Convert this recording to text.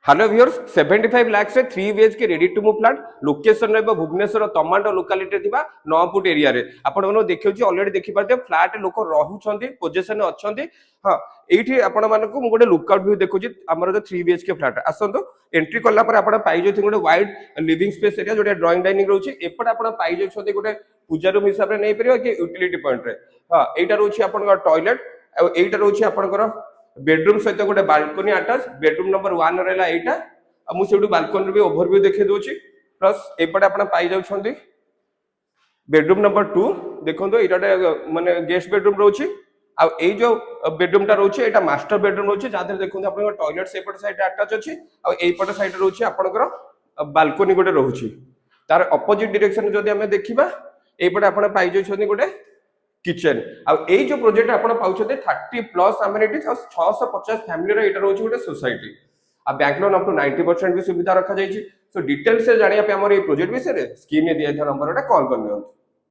Hello viewers 75 lakh रे 3 BHK ready to move flat location रे Bhubaneswar तमांडो locality थिबा 9 फुट एरिया रे आपण मनो देखियो छी ऑलरेडी देखि पाते फ्लैट लोक रहउछंती पोजीशन अछंती। हां एठी आपण मानको मु गोटे लुकआउट व्यू देखु छी हमर जो 3 बीएचके फ्लैट आसंतो एंट्री करला पर आपण पाई जथि गोटे वाइड लिविंग स्पेस एरिया जोटे ड्राइंग डाइनिंग रहउछि एपट आपण पाई जछंती गोटे पूजा रूम हिसाब रे नै परियो कि यूटिलिटी पॉइंट रे। हां एटा रहउछि आपण टॉयलेट एटा रहउछि आपण बेडरूम सहित गोटे बालकनी अटैच बेडरूम नंबर 1 रहला एटा मु सेउडी बालकनी भी ओवरव्यू देखे दोछि प्लस एपटे आपण पाई जाउछंती बेडरूम नंबर 2 देखंतो एटा माने गेस्ट बेडरूम रहउछि आ ए जो बेडरूम टा रहउछि एटा मास्टर बेडरूम रहउछि जादर देखंतो आपण टॉयलेट सेपट साइड अटैच अछि आ एपट साइड रहउछि आपण बालकनी गोटे रहउछि तार ऑपोजिट डायरेक्शन जदी हमें देखिबा एपटे आपण पाई जाउछंती गोटे किचन आ ए जो प्रोजेक्ट आपण पाउछते 30 प्लस अमेनिटीज और 650 फैमिली रे एटा रहउछि गोटे सोसाइटी आ बैंक लोन अप टू 90% भी सुविधा रखा जाइछि। सो डिटेल्स से जानिया पे हमर ए प्रोजेक्ट विषय रे स्क्रीन में दिया था नंबर कॉल करनियो।